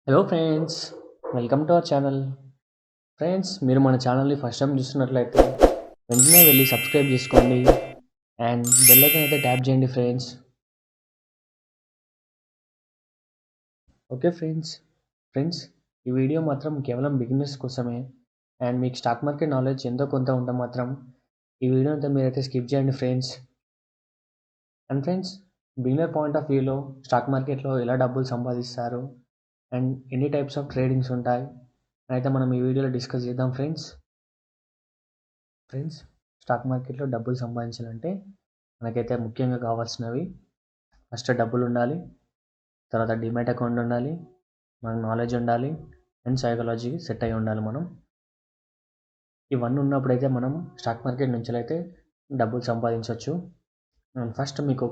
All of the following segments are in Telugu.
Hello friends, welcome to our channel. Friends, మీరు మన ఛానల్ని ఫస్ట్ టైం చూస్తున్నట్లయితే వెంటనే వెళ్ళి సబ్స్క్రైబ్ చేసుకోండి అండ్ బెల్ ఐకాన్ అయితే ట్యాప్ చేయండి ఫ్రెండ్స్. ఓకే ఫ్రెండ్స్, ఫ్రెండ్స్ ఈ వీడియో మాత్రం కేవలం బిగినర్స్ కోసమే అండ్ మీకు స్టాక్ మార్కెట్ నాలెడ్జ్ ఎంతో కొంత ఉంటే మాత్రం ఈ వీడియో అంతా మీరైతే స్కిప్ చేయండి friends. And friends, beginner point of వ్యూలో స్టాక్ మార్కెట్లో ఎలా డబ్బులు సంపాదిస్తారు అండ్ ఎన్ని టైప్స్ ఆఫ్ ట్రేడింగ్స్ ఉంటాయి అయితే మనం ఈ వీడియోలో డిస్కస్ చేద్దాం ఫ్రెండ్స్. ఫ్రెండ్స్, స్టాక్ మార్కెట్లో డబ్బులు సంపాదించాలంటే మనకైతే ముఖ్యంగా కావాల్సినవి ఫస్ట్ డబ్బులు ఉండాలి, తర్వాత డిమాట్ అకౌంట్ ఉండాలి, మనకు నాలెడ్జ్ ఉండాలి అండ్ సైకాలజీ సెట్ అయి ఉండాలి. మనం ఇవన్నీ ఉన్నప్పుడైతే మనం స్టాక్ మార్కెట్ నుంచి అయితే డబ్బులు సంపాదించవచ్చు. అండ్ ఫస్ట్ మీకు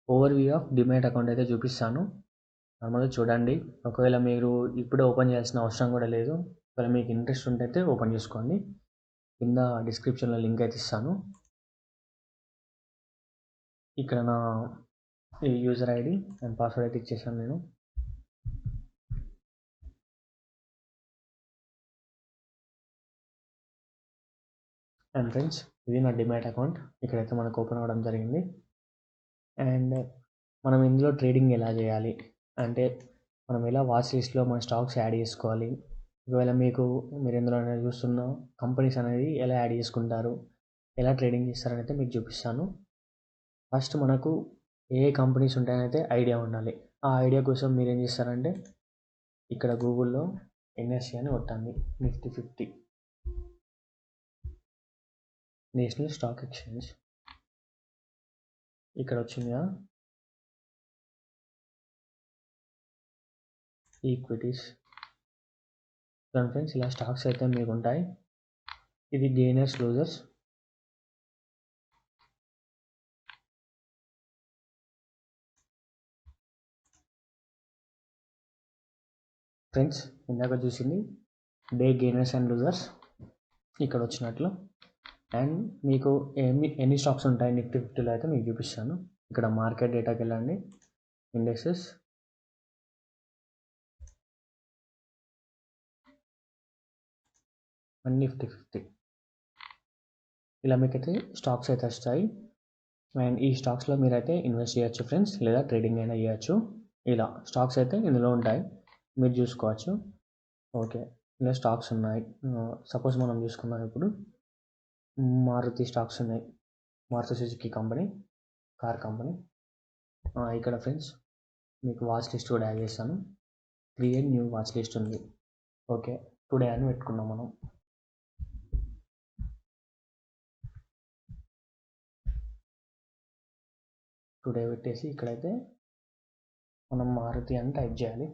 over view of demat account అయితే చూపిస్తాను. నార్మల్గా చూడండి. ఒకవేళ మీరు ఇప్పుడే ఓపెన్ చేయాల్సిన అవసరం కూడా లేదు. ఒకవేళ మీకు ఇంట్రెస్ట్ ఉంటే అయితే ఓపెన్ చేసుకోండి. కింద డిస్క్రిప్షన్లో లింక్ అయితే ఇస్తాను. ఇక్కడ నా యూజర్ ఐడి అండ్ పాస్వర్డ్ అయితే ఇచ్చేసాను నేను. అండ్ ఫ్రెండ్స్, ఇది నా డిమాట్ అకౌంట్. ఇక్కడైతే మనకు ఓపెన్ అవ్వడం జరిగింది. అండ్ మనం ఇందులో ట్రేడింగ్ ఎలా చేయాలి అంటే మనం ఎలా వాచ్ లిస్ట్లో మన స్టాక్స్ యాడ్ చేసుకోవాలి, ఒకవేళ మీరు ఇందులో చూస్తున్న కంపెనీస్ అనేది ఎలా యాడ్ చేసుకుంటారు, ఎలా ట్రేడింగ్ చేస్తారని మీకు చూపిస్తాను. ఫస్ట్ మనకు ఏ కంపెనీస్ ఉంటాయని అయితే ఐడియా ఉండాలి. ఆ ఐడియా కోసం మీరు ఏం చేస్తారంటే ఇక్కడ గూగుల్లో ఎన్ఎస్సి అని కొట్టండి. నిఫ్టీ 50 నేషనల్ స్టాక్ ఎక్స్చేంజ్ ఇక్కడ వచ్చిందిగా. ఈక్విటీస్ ఫ్రెండ్స్, ఇలా స్టాక్స్ అయితే మీకు ఉంటాయి. ఇది గెయినర్స్ లూజర్స్. ఫ్రెండ్స్, ఇందాక చూసింది డే గెయినర్స్ అండ్ లూజర్స్ ఇక్కడ వచ్చినట్లు. అండ్ మీకు ఎన్ని స్టాక్స్ ఉంటాయి నిఫ్టీ 50లో అయితే మీకు చూపిస్తాను. ఇక్కడ మార్కెట్ డేటాకి వెళ్ళండి, ఇండెక్సెస్, అండ్ నిఫ్టీ 50 ఇలా మీకైతే స్టాక్స్ అయితే వస్తాయి. అండ్ ఈ స్టాక్స్లో మీరైతే ఇన్వెస్ట్ చేయొచ్చు ఫ్రెండ్స్, లేదా ట్రేడింగ్ అయినా చేయొచ్చు. ఇలా స్టాక్స్ అయితే ఇందులో ఉంటాయి, మీరు చూసుకోవచ్చు. ఓకే, ఇలా స్టాక్స్ ఉన్నాయి. సపోజ్ మనం చూసుకున్నాం ఇప్పుడు మారుతి స్టాక్స్ ఉన్నాయి. Maruti Suzuki company, car company. ఇక్కడ ఫ్రెండ్స్ మీకు వాచ్ లిస్ట్ కూడా యాడ్ చేస్తాను. క్రియేట్ న్యూ వాచ్ లిస్ట్ ఉంది. ఓకే, టుడే అని పెట్టుకున్నాం మనం. టుడే పెట్టేసి ఇక్కడైతే మనం మారుతి అని టైప్ చేయాలి.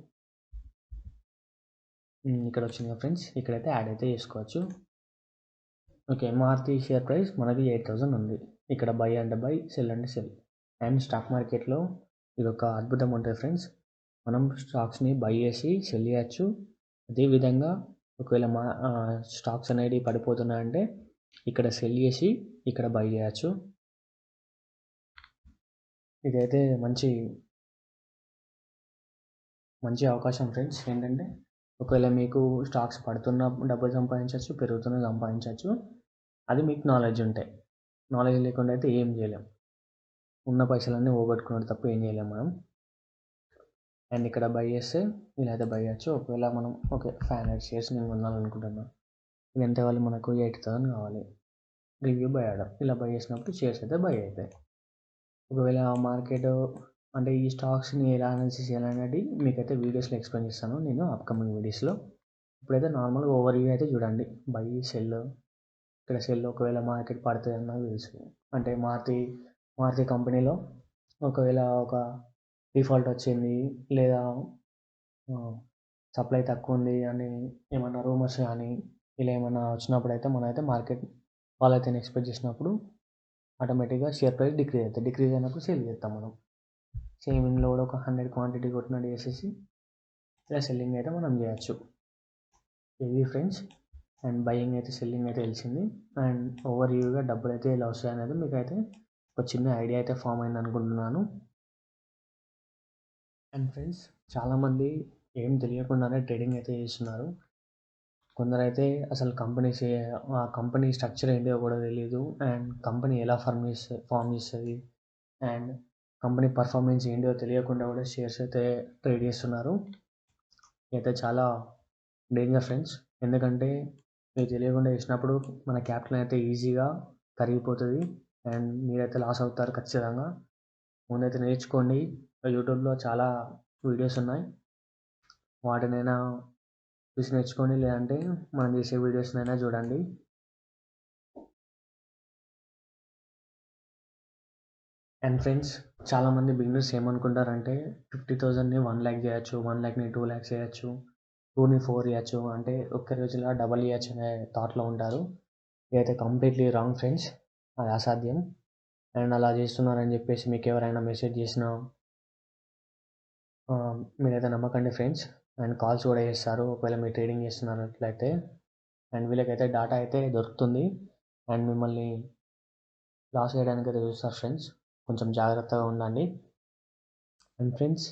ఇక్కడ వచ్చింది ఫ్రెండ్స్, ఇక్కడైతే యాడ్ అయితే చేసుకోవచ్చు. ఓకే, మారుతి షేర్ ప్రైస్ మనకి 8000 ఉంది. ఇక్కడ బై అంటే బై, సెల్ అంటే సెల్. అండ్ స్టాక్ మార్కెట్లో ఇది ఒక అద్భుతం ఉంటుంది ఫ్రెండ్స్. మనం స్టాక్స్ని బై చేసి సెల్ చేయొచ్చు. అదేవిధంగా ఒకవేళ స్టాక్స్ అనేది పడిపోతున్నాయంటే ఇక్కడ సెల్ చేసి ఇక్కడ బై చేయొచ్చు. ఇదైతే మంచి అవకాశం ఫ్రెండ్స్. ఏంటంటే ఒకవేళ మీకు స్టాక్స్ పడుతున్న డబ్బులు సంపాదించవచ్చు, పెరుగుతున్న సంపాదించవచ్చు. అది మీకు నాలెడ్జ్ ఉంటాయి. నాలెడ్జ్ లేకుండా అయితే ఏం చేయలేం. ఉన్న పైసలన్నీ పోగొట్టుకున్నట్టు తప్ప ఏం చేయలేం మనం. అండ్ ఇక్కడ బై చేస్తే ఇలా అయితే బై చేయొచ్చు. ఒకవేళ మనం 500 షేర్స్ నేను కొనాలనుకుంటున్నాను. ఇది ఎంత కావాలి మనకు? 8000 కావాలి. రివ్యూ బై ఆర్డర్ ఇలా బై చేసినప్పుడు షేర్స్ అయితే బై అవుతాయి. ఒకవేళ మార్కెట్ అంటే ఈ స్టాక్స్ని ఎలా అనాలిసిస్ చేయాలనేది మీకైతే వీడియోస్లో ఎక్స్ప్లెయిన్ చేస్తాను నేను అప్కమింగ్ వీడియోస్లో. ఇప్పుడైతే నార్మల్గా ఓవర్ వ్యూ అయితే చూడండి. By, cell. ఇక్కడ సెల్ ఒకవేళ మార్కెట్ పడుతుంది అన్నది తెలుసు. అంటే మారుతి కంపెనీలో ఒకవేళ ఒక డిఫాల్ట్ వచ్చింది, లేదా సప్లై తక్కువ ఉంది అని ఏమన్నా రూమర్స్ కానీ ఇలా ఏమన్నా వచ్చినప్పుడు అయితే మనమైతే మార్కెట్ వాళ్ళైతే ఎక్స్పెక్ట్ చేసినప్పుడు ఆటోమేటిక్గా షేర్ ప్రైస్ డిక్రీజ్ అవుతుంది. డిక్రీజ్ అయినప్పుడు సేల్ చేస్తాం మనం. సేమ్ ఇందులో కూడా ఒక 100 క్వాంటిటీ కొట్టినట్టు చేసేసి ఇలా సెల్లింగ్ అయితే మనం చేయొచ్చు. ఇది ఫ్రెండ్స్. అండ్ బయింగ్ అయితే సెల్లింగ్ అయితే తెలిసింది. అండ్ ఓవర్ వ్యూగా డబ్బులు అయితే ఎలా వస్తాయి అనేది మీకు అయితే ఒక చిన్న ఐడియా అయితే ఫామ్ అయింది అనుకుంటున్నాను. అండ్ ఫ్రెండ్స్, చాలామంది ఏం తెలియకుండానే ట్రేడింగ్ అయితే చేస్తున్నారు. కొందరైతే అసలు ఆ కంపెనీ స్ట్రక్చర్ ఏంటో కూడా తెలీదు. అండ్ కంపెనీ ఎలా ఫార్మ్ చేస్తుంది అండ్ కంపెనీ పర్ఫార్మెన్స్ ఏంటో తెలియకుండా కూడా షేర్స్ అయితే ట్రేడ్ చేస్తున్నారు. అయితే చాలా డేంజర్ ఫ్రెండ్స్. ఎందుకంటే మీకు తెలియకుండా చేసినప్పుడు మన క్యాపిటల్ అయితే ఈజీగా కరిగిపోతుంది అండ్ మీరైతే లాస్ అవుతారు ఖచ్చితంగా. ముందైతే నేర్చుకోండి. యూట్యూబ్లో చాలా వీడియోస్ ఉన్నాయి, వాటినైనా చూసి నేర్చుకోండి, లేదంటే మనం చేసే వీడియోస్నైనా చూడండి. అండ్ ఫ్రెండ్స్, చాలామంది బిగినర్స్ ఏమనుకుంటారంటే 50,000ని 1,00,000 చేయొచ్చు, 1,00,000ని 2,00,000 చేయొచ్చు, 2ని 4 చేయొచ్చు, అంటే ఒక్క రోజులో డబల్ చేయొచ్చు అనే థాట్లో ఉంటారు. ఇదైతే కంప్లీట్లీ రాంగ్ ఫ్రెండ్స్. అది అసాధ్యం. అండ్ అలా చేస్తున్నారని చెప్పేసి మీకు ఎవరైనా మెసేజ్ చేసినా మీరైతే నమ్మకండి ఫ్రెండ్స్. అండ్ కాల్స్ కూడా చేస్తారు ఒకవేళ మీరు ట్రేడింగ్ చేస్తున్నట్లయితే. అండ్ వీళ్ళకైతే డాటా అయితే దొరుకుతుంది అండ్ మిమ్మల్ని లాస్ చేయడానికి అయితే చూస్తారు ఫ్రెండ్స్. కొంచెం జాగ్రత్తగా ఉండండి. అండ్ ఫ్రెండ్స్,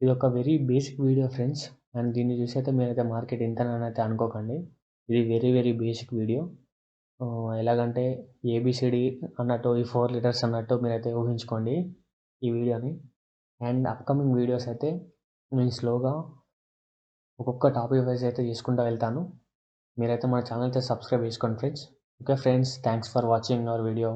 ఇది ఒక very basic video friends. And దీన్ని చూసి అయితే మీరైతే మార్కెట్ ఇంతనని అయితే అనుకోకండి. ఇది వెరీ వెరీ బేసిక్ వీడియో. ఎలాగంటే ఏబిసిడి అన్నట్టు, ఈ 4 లీటర్స్ అన్నట్టు మీరైతే ఊహించుకోండి ఈ వీడియోని. అండ్ అప్కమింగ్ వీడియోస్ అయితే నేను స్లోగా ఒక్కొక్క టాపిక్ వైజ్ అయితే చేసుకుంటూ వెళ్తాను. మీరైతే మన ఛానల్ అయితే సబ్స్క్రైబ్ చేసుకోండి friends. Okay friends, thanks for watching our video.